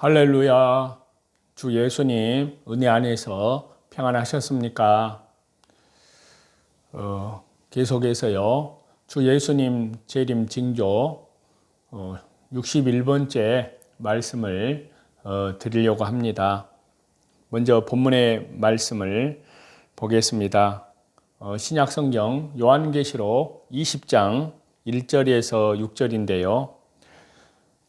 할렐루야. 주 예수님 은혜 안에서 평안하셨습니까? 계속해서요. 주 예수님 재림 징조 61번째 말씀을 드리려고 합니다. 먼저 본문의 말씀을 보겠습니다. 신약성경 요한계시록 20장 1절에서 6절인데요.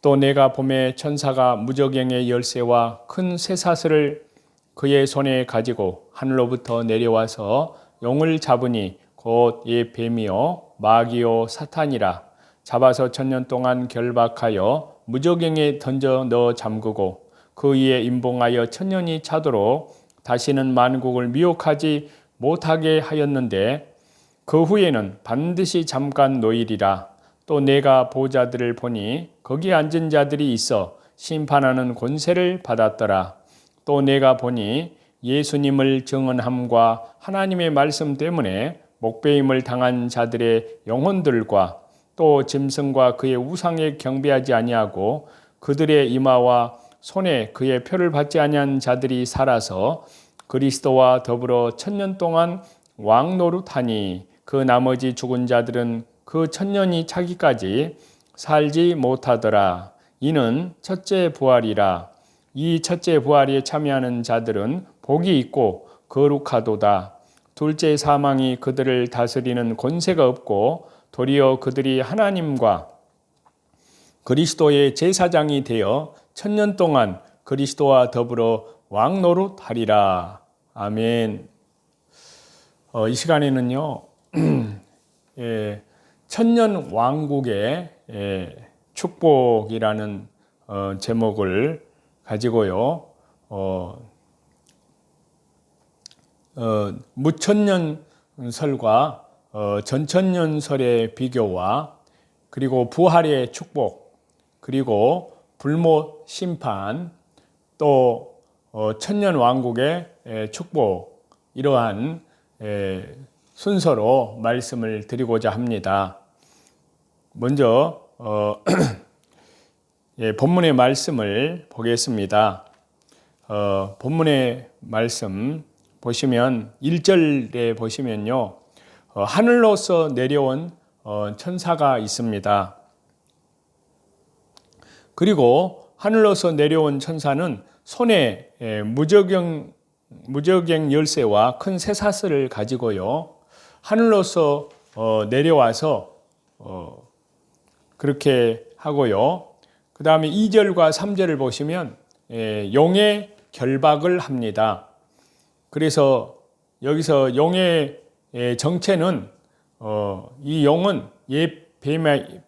또 내가 보매 천사가 무저갱의 열쇠와 큰 쇠사슬을 그의 손에 가지고 하늘로부터 내려와서 용을 잡으니 곧 이 뱀이요 마귀요 사탄이라. 잡아서 천년 동안 결박하여 무저갱에 던져 넣어 잠그고 그 위에 임봉하여 천년이 차도록 다시는 만국을 미혹하지 못하게 하였는데 그 후에는 반드시 잠깐 노일이라. 또 내가 보좌들을 보니 거기 앉은 자들이 있어 심판하는 권세를 받았더라. 또 내가 보니 예수님을 증언함과 하나님의 말씀 때문에 목배임을 당한 자들의 영혼들과 또 짐승과 그의 우상에 경배하지 아니하고 그들의 이마와 손에 그의 표를 받지 아니한 자들이 살아서 그리스도와 더불어 천년 동안 왕노릇하니 그 나머지 죽은 자들은 그 천년이 차기까지 살지 못하더라. 이는 첫째 부활이라. 이 첫째 부활에 참여하는 자들은 복이 있고 거룩하도다. 둘째 사망이 그들을 다스리는 권세가 없고 도리어 그들이 하나님과 그리스도의 제사장이 되어 천년 동안 그리스도와 더불어 왕노릇하리라. 아멘. 이 시간에는요. 천년 왕국의 축복이라는 제목을 가지고요. 무천년설과 전천년설의 비교와 그리고 부활의 축복, 그리고 불못 심판, 또 천년 왕국의 축복, 이러한 순서로 말씀을 드리고자 합니다. 먼저 본문의 말씀을 보겠습니다. 본문의 말씀 보시면 1절에 보시면요. 하늘로서 내려온 천사가 있습니다. 그리고 하늘로서 내려온 천사는 손에 무저갱 열쇠와 큰 쇠사슬을 가지고요. 하늘로서 내려와서 그렇게 하고요. 그 다음에 2절과 3절을 보시면 용의 결박을 합니다. 그래서 여기서 용의 정체는 이 용은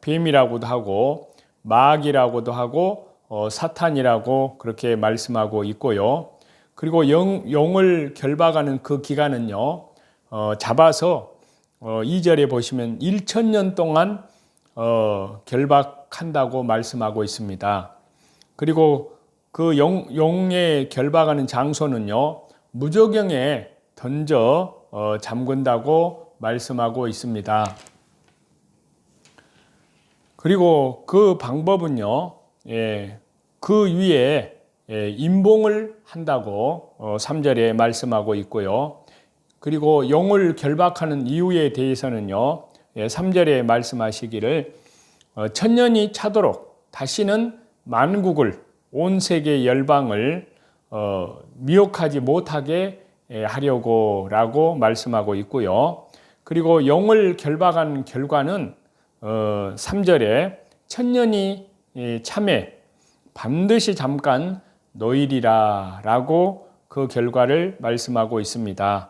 뱀이라고도 하고 마귀라고도 하고 사탄이라고 그렇게 말씀하고 있고요. 그리고 용을 결박하는 그 기간은요. 잡아서 2절에 보시면 1000년 동안 결박한다고 말씀하고 있습니다. 그리고 그 용에 결박하는 장소는요. 무저갱에 던져 잠근다고 말씀하고 있습니다. 그리고 그 방법은요. 그 위에 임봉을 한다고 3절에 말씀하고 있고요. 그리고 용을 결박하는 이유에 대해서는요. 3절에 말씀하시기를 천년이 차도록 다시는 만국을 온 세계 열방을 미혹하지 못하게 하려고 라고 말씀하고 있고요. 그리고 용을 결박한 결과는 3절에 천년이 참에 반드시 잠깐 노일이라 라고 그 결과를 말씀하고 있습니다.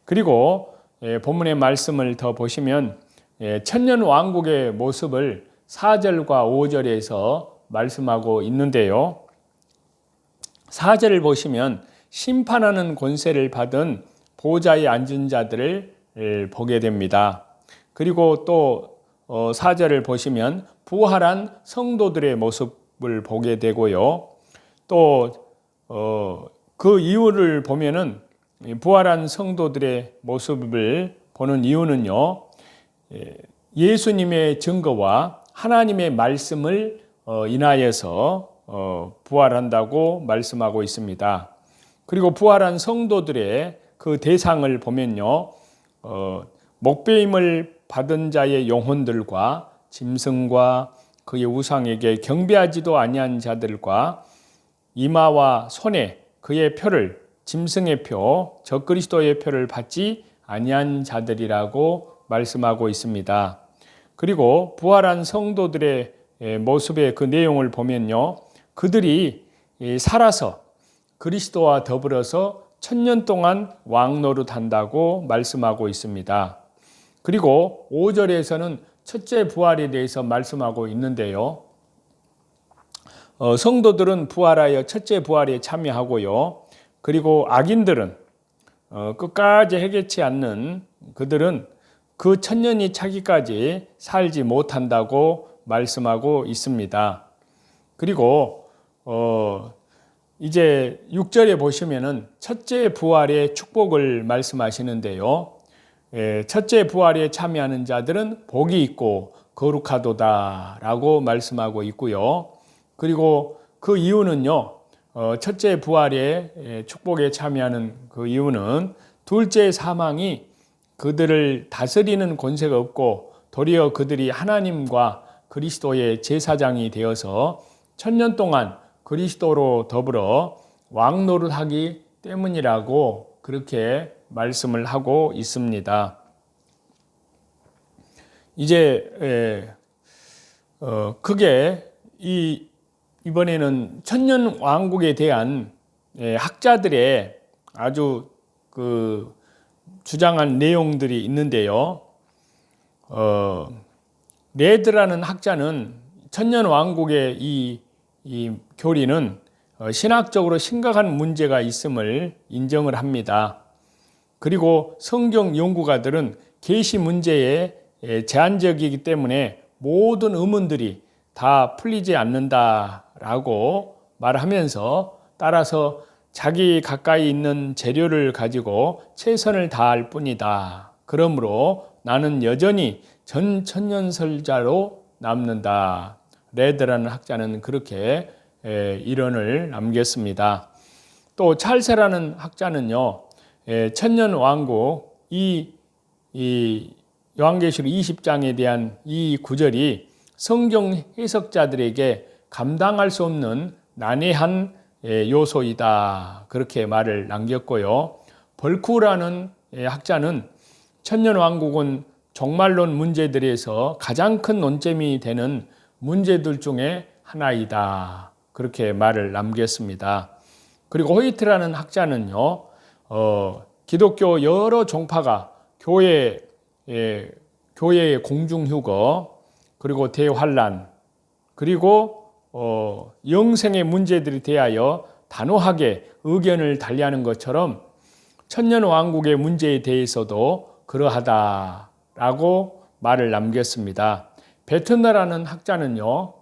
그리고 본문의 말씀을 더 보시면 천년 왕국의 모습을 4절과 5절에서 말씀하고 있는데요. 4절을 보시면 심판하는 권세를 받은 보좌에 앉은 자들을 보게 됩니다. 그리고 또 4절을 보시면 부활한 성도들의 모습을 보게 되고요. 또 그 이유를 보면은 부활한 성도들의 모습을 보는 이유는요. 예수님의 증거와 하나님의 말씀을 인하여서 부활한다고 말씀하고 있습니다. 그리고 부활한 성도들의 그 대상을 보면요, 목배임을 받은 자의 영혼들과 짐승과 그의 우상에게 경배하지도 아니한 자들과 이마와 손에 그의 표를, 짐승의 표, 적그리스도의 표를 받지 아니한 자들이라고 말씀하고 있습니다. 그리고 부활한 성도들의 모습의 그 내용을 보면요, 그들이 살아서 그리스도와 더불어서 1000년 동안 왕노릇한다고 말씀하고 있습니다. 그리고 5절에서는 첫째 부활에 대해서 말씀하고 있는데요, 성도들은 부활하여 첫째 부활에 참여하고요, 그리고 악인들은 끝까지 해결치 않는 그들은 그 1000년이 차기까지 살지 못한다고 말씀하고 있습니다. 그리고 이제 6절에 보시면은 첫째 부활의 축복을 말씀하시는데요, 첫째 부활에 참여하는 자들은 복이 있고 거룩하도다 라고 말씀하고 있고요. 그리고 그 이유는요, 첫째 부활의 축복에 참여하는 그 이유는 둘째 사망이 그들을 다스리는 권세가 없고 도리어 그들이 하나님과 그리스도의 제사장이 되어서 1000년 동안 그리스도로 더불어 왕노릇하기 때문이라고 그렇게 말씀을 하고 있습니다. 이제 크게 이번에는 천년 왕국에 대한 학자들의 아주 그 주장한 내용들이 있는데요. 레드라는 학자는 천년 왕국의 이 교리는 신학적으로 심각한 문제가 있음을 인정을 합니다. 그리고 성경 연구가들은 계시 문제에 제한적이기 때문에 모든 의문들이 다 풀리지 않는다라고 말하면서 따라서 자기 가까이 있는 재료를 가지고 최선을 다할 뿐이다. 그러므로 나는 여전히 전천년설자로 남는다. 레드라는 학자는 그렇게 이론을 남겼습니다. 또 찰스라는 학자는요, 천년왕국 이 요한계시록 20장에 대한 이 구절이 성경 해석자들에게 감당할 수 없는 난해한 요소이다. 그렇게 말을 남겼고요. 벌쿠라는 학자는 천년왕국은 종말론 문제들에서 가장 큰 논점이 되는 문제들 중에 하나이다. 그렇게 말을 남겼습니다. 그리고 호이트라는 학자는요, 기독교 여러 종파가 교회의 공중휴거, 그리고 대환란, 그리고 영생의 문제들에 대하여 단호하게 의견을 달리하는 것처럼 천년왕국의 문제에 대해서도 그러하다라고 말을 남겼습니다. 베트너라는 학자는요,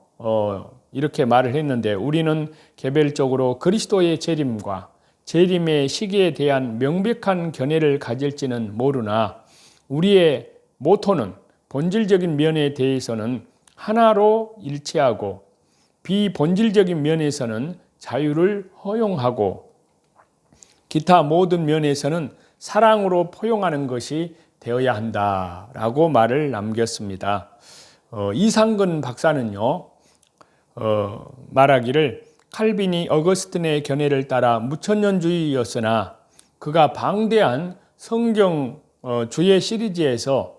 이렇게 말을 했는데, 우리는 개별적으로 그리스도의 재림과 재림의 시기에 대한 명백한 견해를 가질지는 모르나 우리의 모토는 본질적인 면에 대해서는 하나로 일치하고 비본질적인 면에서는 자유를 허용하고 기타 모든 면에서는 사랑으로 포용하는 것이 되어야 한다라고 말을 남겼습니다. 이상근 박사는요, 말하기를 칼빈이 어거스틴의 견해를 따라 무천년주의였으나 그가 방대한 성경 주의 시리즈에서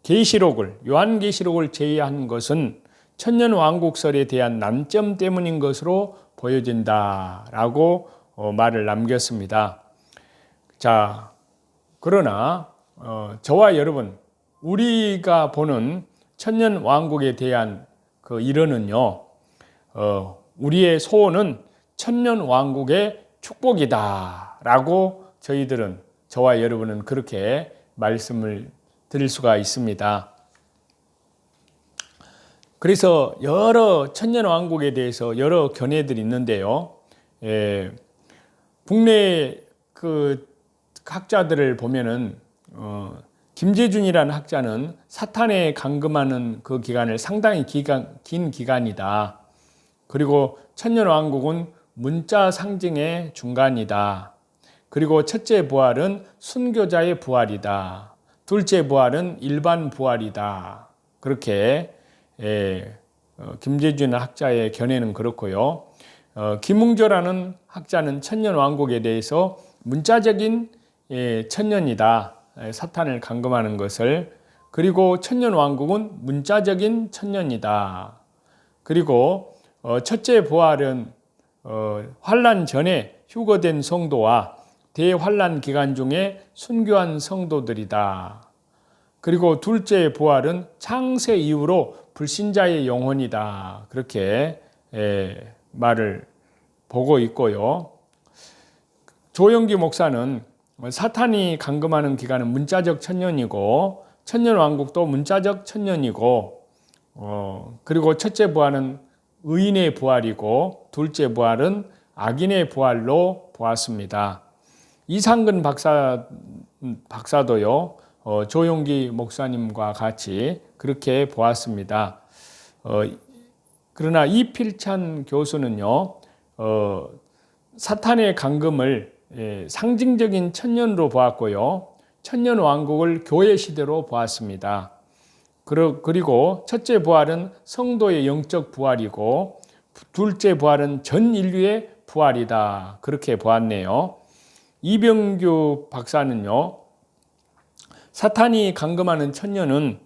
계시록을, 요한계시록을 제외한 것은 천년왕국설에 대한 난점 때문인 것으로 보여진다라고 말을 남겼습니다. 자, 그러나 저와 여러분, 우리가 보는 천년왕국에 대한 그 이론은요, 우리의 소원은 천년왕국의 축복이다라고 저와 여러분은 그렇게 말씀을 드릴 수가 있습니다. 그래서 여러 천년왕국에 대해서 여러 견해들이 있는데요, 국내 그 학자들을 보면은 김재준이라는 학자는 사탄에 감금하는 그 기간을 상당히 긴 기간이다. 그리고 천년왕국은 문자 상징의 중간이다. 그리고 첫째 부활은 순교자의 부활이다. 둘째 부활은 일반 부활이다. 그렇게 김재준 학자의 견해는 그렇고요. 김웅조라는 학자는 천년왕국에 대해서 문자적인 천년이다. 사탄을 감금하는 것을. 그리고 천년왕국은 문자적인 천년이다. 그리고 첫째 부활은 환란 전에 휴거된 성도와 대환란 기간 중에 순교한 성도들이다. 그리고 둘째 부활은 창세 이후로 불신자의 영혼이다. 그렇게 말을 보고 있고요. 조영기 목사는 사탄이 감금하는 기간은 문자적 천년이고 천년왕국도 문자적 천년이고 그리고 첫째 부활은 의인의 부활이고 둘째 부활은 악인의 부활로 보았습니다. 이상근 박사도요. 조용기 목사님과 같이 그렇게 보았습니다. 그러나 이필찬 교수는요. 사탄의 감금을 상징적인 천년으로 보았고요. 천년왕국을 교회 시대로 보았습니다. 그리고 첫째 부활은 성도의 영적 부활이고 둘째 부활은 전 인류의 부활이다. 그렇게 보았네요. 이병규 박사는요. 사탄이 감금하는 천년은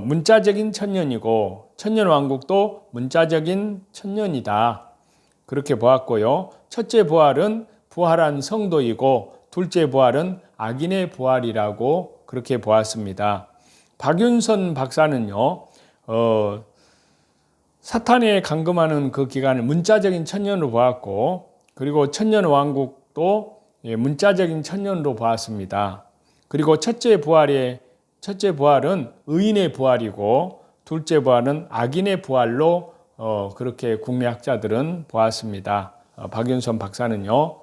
문자적인 천년이고 천년왕국도 문자적인 천년이다. 그렇게 보았고요. 첫째 부활은 부활한 성도이고 둘째 부활은 악인의 부활이라고 그렇게 보았습니다. 박윤선 박사는요. 사탄에 감금하는 그 기간을 문자적인 천년으로 보았고 그리고 천년왕국도 문자적인 천년으로 보았습니다. 그리고 첫째 부활은 의인의 부활이고 둘째 부활은 악인의 부활로 그렇게 국내 학자들은 보았습니다. 박윤선 박사는요.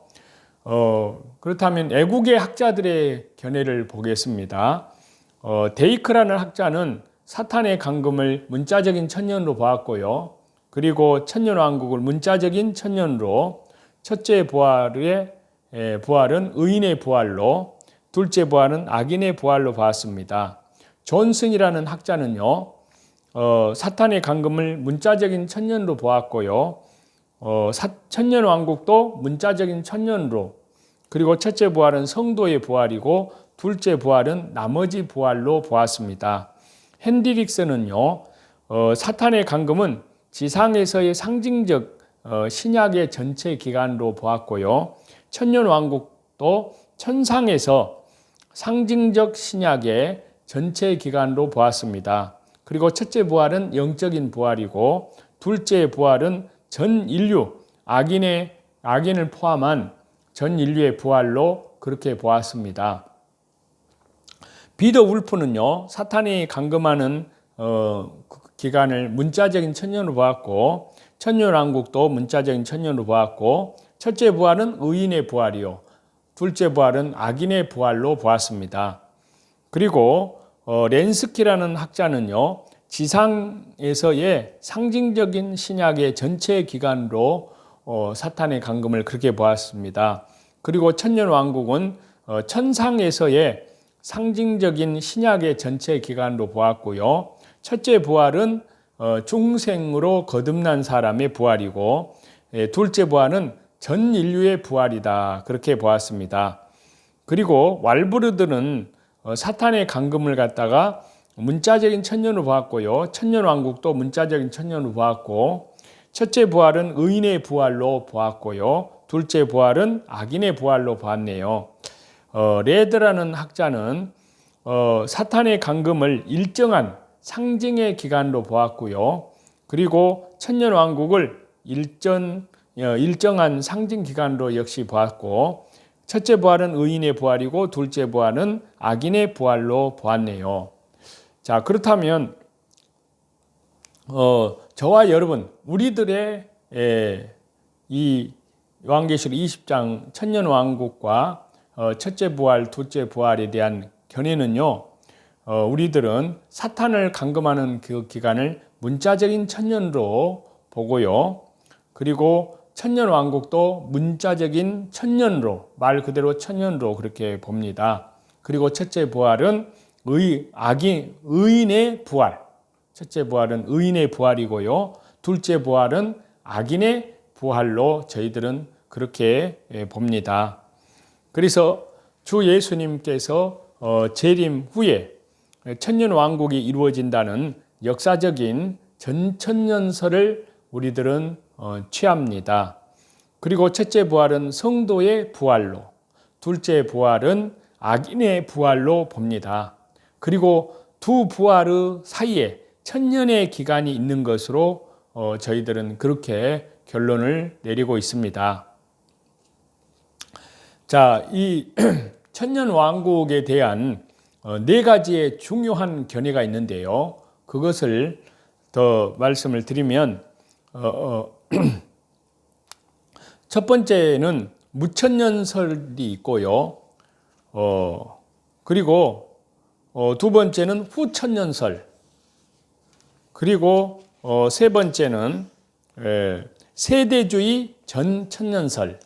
그렇다면 애국의 학자들의 견해를 보겠습니다. 데이크라는 학자는 사탄의 감금을 문자적인 천년으로 보았고요. 그리고 천년왕국을 문자적인 천년으로 첫째 부활은 의인의 부활로 둘째 부활은 악인의 부활로 보았습니다. 존슨이라는 학자는요. 사탄의 감금을 문자적인 천년으로 보았고요. 천년왕국도 문자적인 천년으로 그리고 첫째 부활은 성도의 부활이고 둘째 부활은 나머지 부활로 보았습니다. 핸드릭스는요. 사탄의 감금은 지상에서의 상징적 신약의 전체 기간으로 보았고요. 천년왕국도 천상에서 상징적 신약의 전체 기간으로 보았습니다. 그리고 첫째 부활은 영적인 부활이고 둘째 부활은 전 인류, 악인을 포함한 전 인류의 부활로 그렇게 보았습니다. 비더 울프는요, 사탄이 감금하는 기간을 문자적인 천년으로 보았고, 천년왕국도 문자적인 천년으로 보았고, 첫째 부활은 의인의 부활이요, 둘째 부활은 악인의 부활로 보았습니다. 그리고 렌스키라는 학자는요, 지상에서의 상징적인 신약의 전체 기간으로 사탄의 감금을 그렇게 보았습니다. 그리고 천년왕국은 천상에서의 상징적인 신약의 전체 기간으로 보았고요. 첫째 부활은 중생으로 거듭난 사람의 부활이고 둘째 부활은 전 인류의 부활이다. 그렇게 보았습니다. 그리고 왈브르드는 사탄의 감금을 갖다가 문자적인 천년으로 보았고요. 천년왕국도 문자적인 천년으로 보았고 첫째 부활은 의인의 부활로 보았고요. 둘째 부활은 악인의 부활로 보았네요. 레드라는 학자는 사탄의 감금을 일정한 상징의 기간으로 보았고요. 그리고 천년왕국을 일정한 상징 기간으로 역시 보았고 첫째 부활은 의인의 부활이고 둘째 부활은 악인의 부활로 보았네요. 자, 그렇다면 저와 여러분 우리들의 이 요한계시록 20장 천년왕국과 첫째 부활, 둘째 부활에 대한 견해는요. 우리들은 사탄을 감금하는 그 기간을 문자적인 천년으로 보고요. 그리고 천년왕국도 문자적인 천년로, 말 그대로 천년로 그렇게 봅니다. 그리고 첫째 부활은 의인의 부활. 첫째 부활은 의인의 부활이고요. 둘째 부활은 악인의 부활로 저희들은 그렇게 봅니다. 그래서 주 예수님께서 재림 후에 천년왕국이 이루어진다는 역사적인 전천년설을 우리들은 취합니다. 그리고 첫째 부활은 성도의 부활로, 둘째 부활은 악인의 부활로 봅니다. 그리고 두 부활의 사이에 천년의 기간이 있는 것으로 저희들은 그렇게 결론을 내리고 있습니다. 자, 이 천년왕국에 대한 네 가지의 중요한 견해가 있는데요. 그것을 더 말씀을 드리면 첫 번째는 무천년설이 있고요. 그리고 두 번째는 후천년설. 그리고 세 번째는 세대주의 전천년설.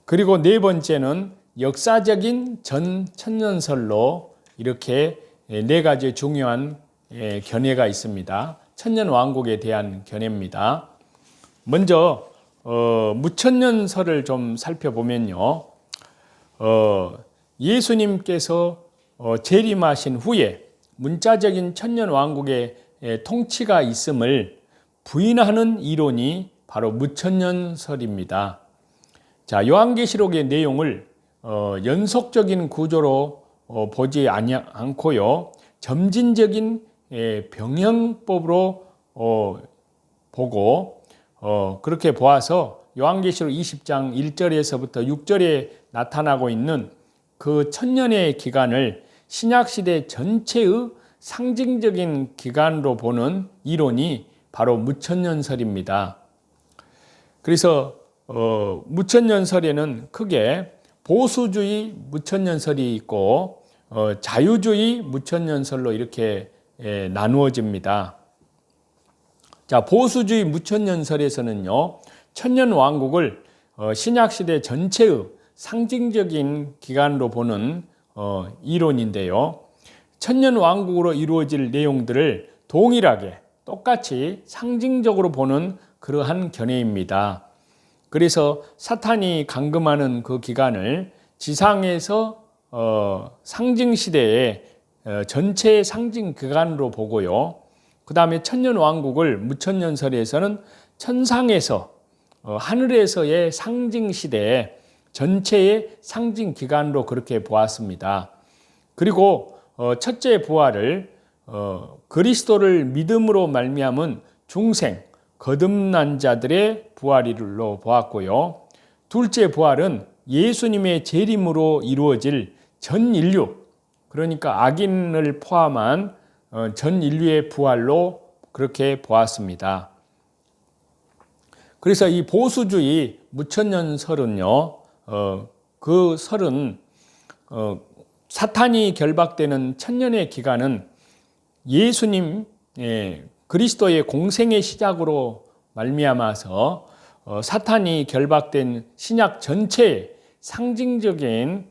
그리고 네 번째는 역사적인 전천년설로 이렇게 네 가지 중요한 견해가 있습니다. 천년왕국에 대한 견해입니다. 먼저 무천년설을 좀 살펴보면요. 예수님께서 재림하신 후에 문자적인 천년왕국의 통치가 있음을 부인하는 이론이 바로 무천년설입니다. 자, 요한계시록의 내용을 연속적인 구조로 보지 않고요. 점진적인 병행법으로 보고 그렇게 보아서 요한계시록 20장 1절에서부터 6절에 나타나고 있는 그 천년의 기간을 신약시대 전체의 상징적인 기간으로 보는 이론이 바로 무천년설입니다. 그래서 무천년설에는 크게 보수주의 무천년설이 있고 자유주의 무천년설로 이렇게 나누어집니다. 자, 보수주의 무천년설에서는요, 천년왕국을 신약시대 전체의 상징적인 기간으로 보는 이론인데요. 천년왕국으로 이루어질 내용들을 동일하게 똑같이 상징적으로 보는 그러한 견해입니다. 그래서 사탄이 감금하는 그 기간을 지상에서 상징시대의 전체의 상징 기간으로 보고요. 그 다음에 천년왕국을 무천년설에서는 천상에서 하늘에서의 상징시대의 전체의 상징 기간으로 그렇게 보았습니다. 그리고 첫째 부활을 그리스도를 믿음으로 말미암은 중생, 거듭난 자들의 부활로 보았고요. 둘째 부활은 예수님의 재림으로 이루어질 전 인류, 그러니까 악인을 포함한 전 인류의 부활로 그렇게 보았습니다. 그래서 이 보수주의 무천년설은요, 그 설은 사탄이 결박되는 천년의 기간은 예수님 그리스도의 공생의 시작으로 말미암아서 사탄이 결박된 신약 전체의 상징적인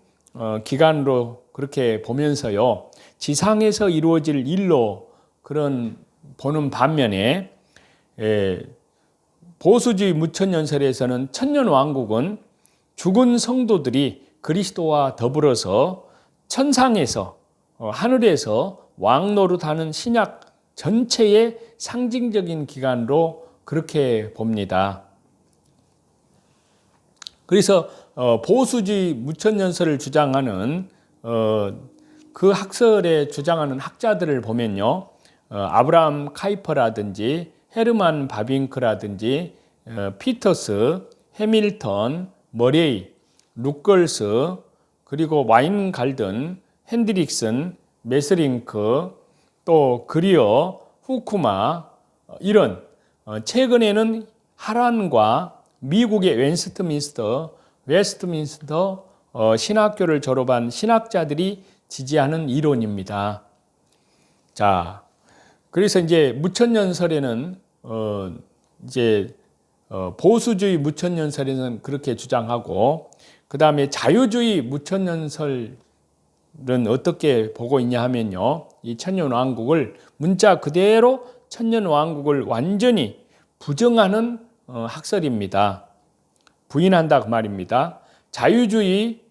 기간으로 그렇게 보면서요, 지상에서 이루어질 일로 그런 보는 반면에 보수주의 무천년설에서는 천년왕국은 죽은 성도들이 그리스도와 더불어서 천상에서 하늘에서 왕노릇하는 신약 전체의 상징적인 기간으로 그렇게 봅니다. 그래서 보수주의 무천년설을 주장하는 그 학설에 주장하는 학자들을 보면요, 아브라함 카이퍼라든지 헤르만 바빙크라든지 피터스, 해밀턴, 머레이, 루컬스, 그리고 와인갈든, 핸드릭슨, 메스링크, 또 그리어, 후쿠마, 이런 최근에는 하란과 미국의 웨스트민스터 신학교를 졸업한 신학자들이 지지하는 이론입니다. 자, 그래서 이제 무천년설에는 이제 보수주의 무천년설에는 그렇게 주장하고, 그 다음에 자유주의 무천년설은 어떻게 보고 있냐 하면요, 이 천년왕국을 문자 그대로 천년왕국을 완전히 부정하는 학설입니다. 부인한다 그 말입니다. 자유주의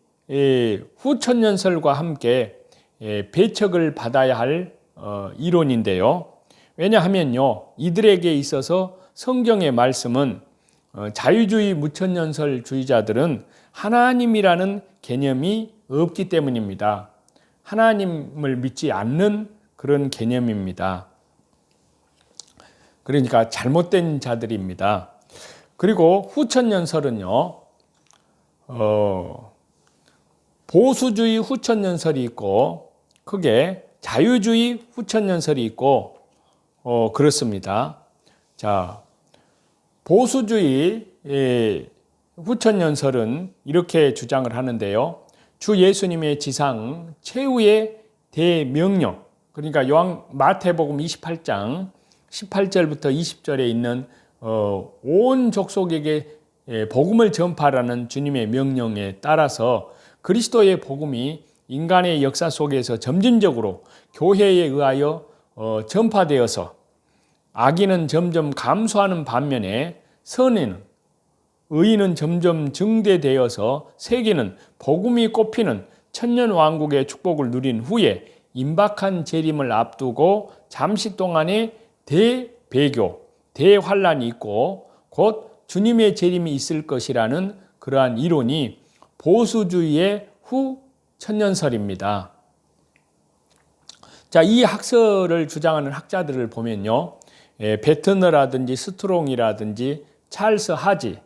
후천년설과 함께 배척을 받아야 할 이론인데요. 왜냐하면요, 이들에게 있어서 성경의 말씀은 자유주의 무천년설주의자들은 하나님이라는 개념이 없기 때문입니다. 하나님을 믿지 않는 그런 개념입니다. 그러니까 잘못된 자들입니다. 그리고 후천년설은요, 보수주의 후천년설이 있고, 크게 자유주의 후천년설이 있고, 그렇습니다. 자, 보수주의 후천년설은 이렇게 주장을 하는데요. 주 예수님의 지상 최후의 대명령, 그러니까 마태복음 28장 18절부터 20절에 있는 온 족속에게 복음을 전파하라는 주님의 명령에 따라서 그리스도의 복음이 인간의 역사 속에서 점진적으로 교회에 의하여 전파되어서 악인은 점점 감소하는 반면에 의인은 점점 증대되어서 세계는 복음이 꽃피는 천년왕국의 축복을 누린 후에 임박한 재림을 앞두고 잠시 동안의 대배교, 대환란이 있고 곧 주님의 재림이 있을 것이라는 그러한 이론이 보수주의의 후천년설입니다. 자, 이 학설을 주장하는 학자들을 보면요, 베트너라든지 스트롱이라든지 찰스 하지,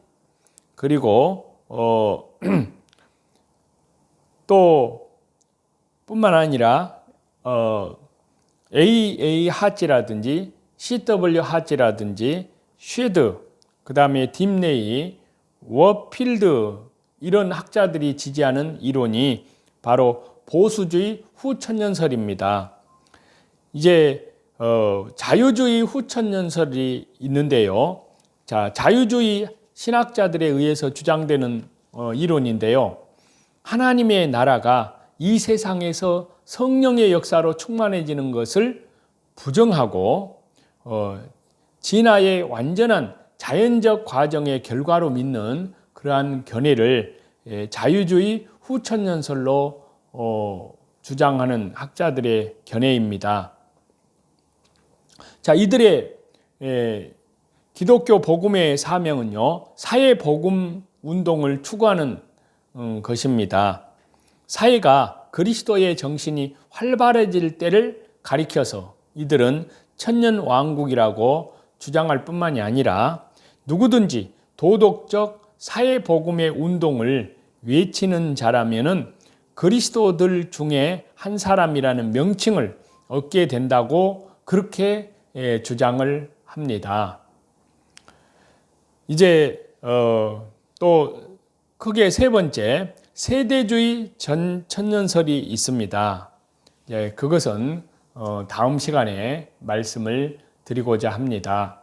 그리고 또 뿐만 아니라 A.A. 하지라든지 C.W. 하지라든지 쉐드, 그 다음에 딥네이, 워필드, 이런 학자들이 지지하는 이론이 바로 보수주의 후천년설입니다. 이제 자유주의 후천년설이 있는데요. 자, 자유주의 신학자들에 의해서 주장되는 이론인데요. 하나님의 나라가 이 세상에서 성령의 역사로 충만해지는 것을 부정하고 진화의 완전한 자연적 과정의 결과로 믿는 그러한 견해를 자유주의 후천년설로 주장하는 학자들의 견해입니다. 자, 이들의 기독교 복음의 사명은요, 사회 복음 운동을 추구하는 것입니다. 사회가 그리스도의 정신이 활발해질 때를 가리켜서 이들은 천년왕국이라고 주장할 뿐만이 아니라 누구든지 도덕적 사회 복음의 운동을 외치는 자라면은 그리스도들 중에 한 사람이라는 명칭을 얻게 된다고 그렇게 주장을 합니다. 이제 또 크게 세 번째, 세대주의 천년설이 있습니다. 그것은 다음 시간에 말씀을 드리고자 합니다.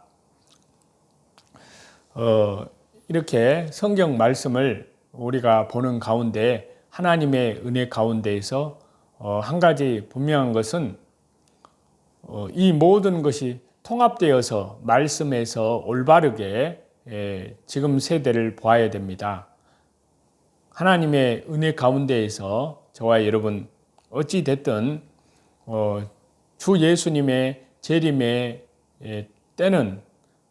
이렇게 성경 말씀을 우리가 보는 가운데 하나님의 은혜 가운데에서 한 가지 분명한 것은 이 모든 것이 통합되어서 말씀에서 올바르게 지금 세대를 보아야 됩니다. 하나님의 은혜 가운데에서 저와 여러분 어찌 됐든 주 예수님의 재림의 때는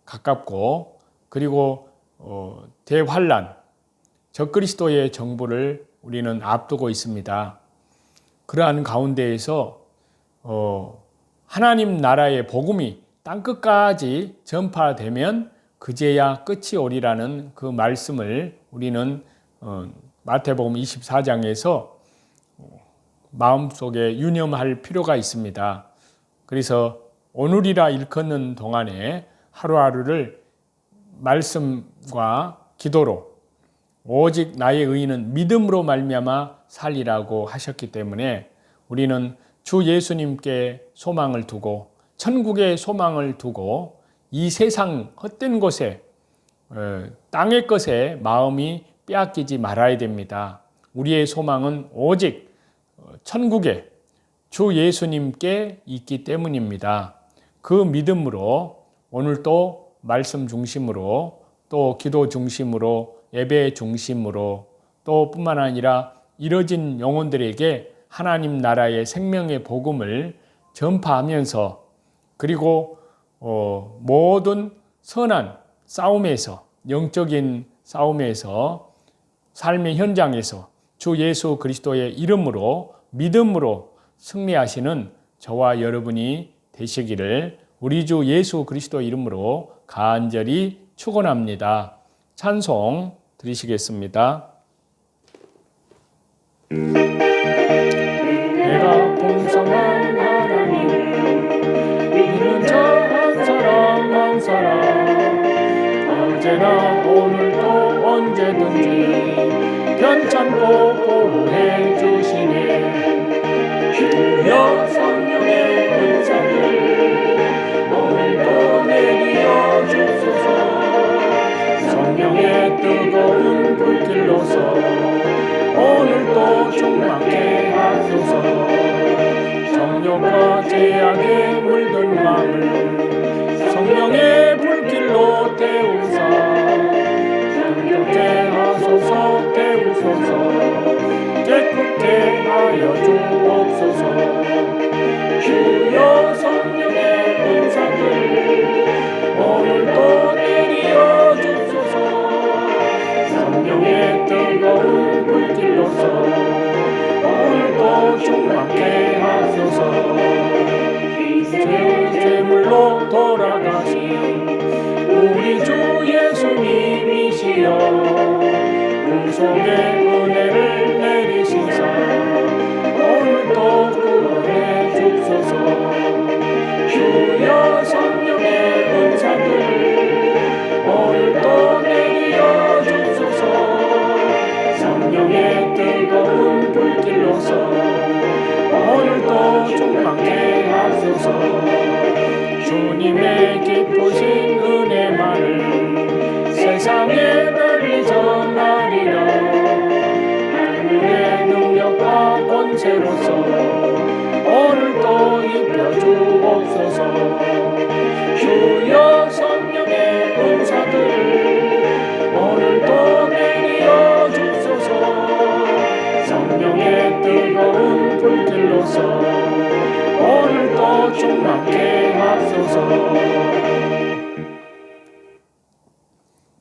가깝고, 그리고 대환란, 적그리스도의 정부를 우리는 앞두고 있습니다. 그러한 가운데에서 하나님 나라의 복음이 땅끝까지 전파되면 그제야 끝이 오리라는 그 말씀을 우리는 마태복음 24장에서 마음속에 유념할 필요가 있습니다. 그래서 오늘이라 일컫는 동안에 하루하루를 말씀과 기도로 오직 나의 의인은 믿음으로 말미암아 살리라고 하셨기 때문에 우리는 주 예수님께 소망을 두고 천국의 소망을 두고 이 세상 헛된 것에 땅의 것에 마음이 빼앗기지 말아야 됩니다. 우리의 소망은 오직 천국에 주 예수님께 있기 때문입니다. 그 믿음으로 오늘도 말씀 중심으로 또 기도 중심으로 예배 중심으로 또 뿐만 아니라 이뤄진 영혼들에게 하나님 나라의 생명의 복음을 전파하면서 그리고 모든 선한 싸움에서 영적인 싸움에서 삶의 현장에서 주 예수 그리스도의 이름으로 믿음으로 승리하시는 저와 여러분이 되시기를 우리 주 예수 그리스도 이름으로 간절히 축원합니다. 찬송 드리시겠습니다. 내가 풍성한 하나님 믿는 자 한 사람 언제나 오늘도 언제든지 편찮고 보호해 주시네. 주여 성령의 은사들 오늘도 내리어 주소서. 성령의 뜨거운 불길로서 오늘도 충만케 하소서. 정욕과 죄악에 물든 마음을 성령의 불길로 태우사 정욕케 하소서. 태우소서. 깨끗게 하여 주옵소서. 주여 성령의 은사들 오늘도 내리어 주소서. 성령의 뜨거운 불길로서 오늘도 충만케 하소서. 제물로 돌아가신 우리 주 예수님이시여 구속의 은혜를 내리시사 오늘도 구원해 주소서. 주여 성령의 은사들 오늘도 내리어 주소서. 성령의 뜨거운 불길로서 오늘도 충만케 하소서. 주님의 기쁘신 은혜만을 세상에 널리 전하리라. 하늘의 능력과 권세로서 오늘도 입혀 주옵소서. 주여 성령의 은사들 오늘도 내리어 주소서. 성령의 뜨거운 불길로서 오늘도 충만케 하소서.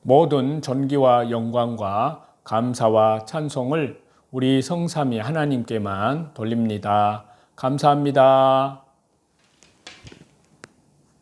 모든 존귀와 영광과 감사와 찬송을 우리 성삼위 하나님께만 돌립니다. 감사합니다.